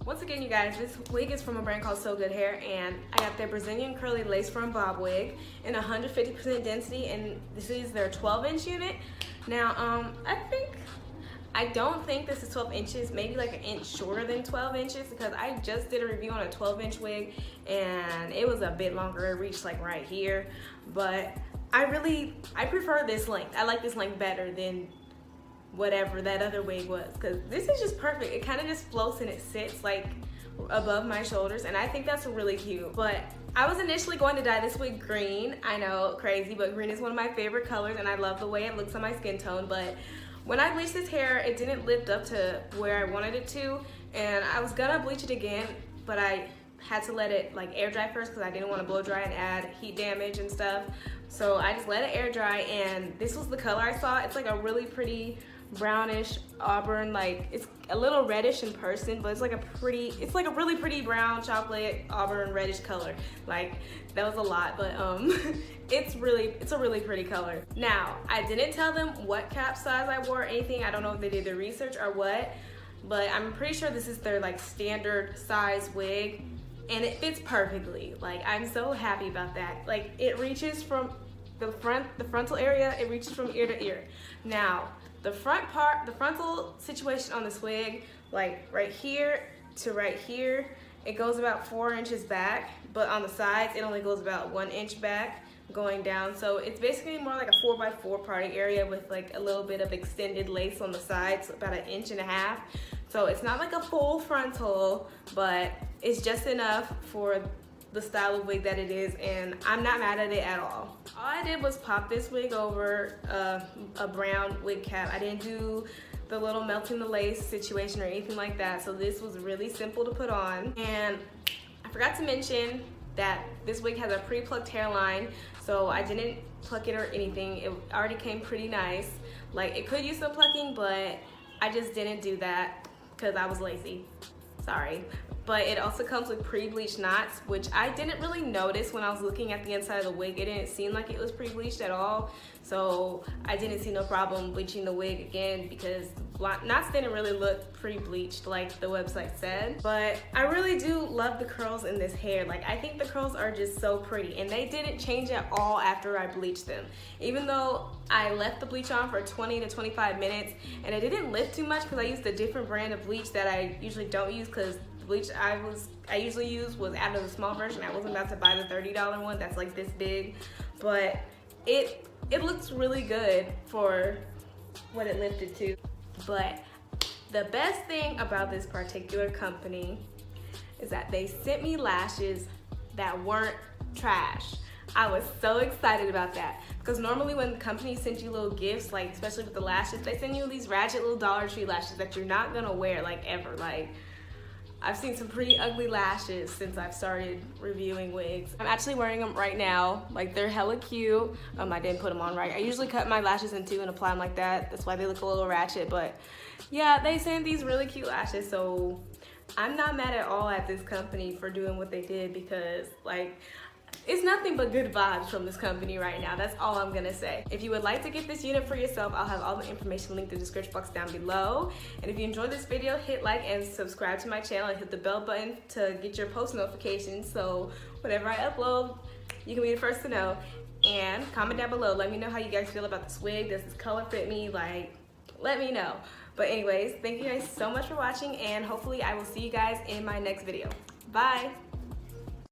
Once again, you guys, this wig is from a brand called Sogoodhair, and I got their Brazilian curly lace front bob wig in 150% density, and this is their 12-inch unit. Now, I don't think this is 12 inches, maybe like an inch shorter than 12 inches, because I just did a review on a 12-inch wig and it was a bit longer. It reached like right here, but I prefer this length. I like this length better than whatever that other wig was, because this is just perfect. It kind of just floats and it sits like above my shoulders, and I think that's really cute. But I was initially going to dye this wig green. I know, crazy, but green is one of my favorite colors and I love the way it looks on my skin tone. But when I bleached this hair, it didn't lift up to where I wanted it to, and I was gonna bleach it again, but I had to let it like air dry first because I didn't want to blow dry and add heat damage and stuff. So I just let it air dry, and this was the color I saw. It's like a really pretty brownish auburn, like it's a little reddish in person, but it's like a really pretty brown chocolate auburn reddish color. Like, that was a lot, but it's a really pretty color. Now, I didn't tell them what cap size I wore or anything. I don't know if they did their research or what, but I'm pretty sure this is their like standard size wig, and it fits perfectly. Like, I'm so happy about that. Like, it reaches from the frontal area, it reaches from ear to ear. Now, the front part, the frontal situation on this wig, like right here to right here, it goes about 4 inches back, but on the sides, it only goes about 1 inch back going down. So it's basically more like a 4x4 party area with like a little bit of extended lace on the sides, about 1.5 inches. So it's not like a full frontal, but it's just enough for the style of wig that it is, and I'm not mad at it at all. All I did was pop this wig over a brown wig cap. I didn't do the little melting the lace situation or anything like that, so this was really simple to put on. And I forgot to mention that this wig has a pre-plucked hairline, so I didn't pluck it or anything. It already came pretty nice. Like, it could use some plucking, but I just didn't do that because I was lazy. Sorry. But it also comes with pre-bleached knots, which I didn't really notice when I was looking at the inside of the wig. It didn't seem like it was pre-bleached at all, so I didn't see no problem bleaching the wig again because knots didn't really look pre-bleached like the website said. But I really do love the curls in this hair. Like, I think the curls are just so pretty, and they didn't change at all after I bleached them. Even though I left the bleach on for 20 to 25 minutes, and it didn't lift too much because I used a different brand of bleach that I usually don't use, because bleach I usually use was out of the small version. I wasn't about to buy the $30 one that's like this big, but it looks really good for what it lifted to. But the best thing about this particular company is that they sent me lashes that weren't trash. I was so excited about that, because normally when companies send you little gifts, like especially with the lashes, they send you these ratchet little Dollar Tree lashes that you're not gonna wear like ever. Like, I've seen some pretty ugly lashes since I've started reviewing wigs. I'm actually wearing them right now. Like, they're hella cute. I didn't put them on right. I usually cut my lashes in two and apply them like that. That's why they look a little ratchet, but yeah, they sent these really cute lashes, so I'm not mad at all at this company for doing what they did, because like, it's nothing but good vibes from this company right now. That's all I'm gonna say. If you would like to get this unit for yourself, I'll have all the information linked in the description box down below. And if you enjoyed this video, hit like and subscribe to my channel, and hit the bell button to get your post notifications, so whenever I upload, you can be the first to know. And comment down below, let me know how you guys feel about this wig. Does this color fit me? Like, let me know. But anyways, thank you guys so much for watching, and hopefully I will see you guys in my next video. Bye.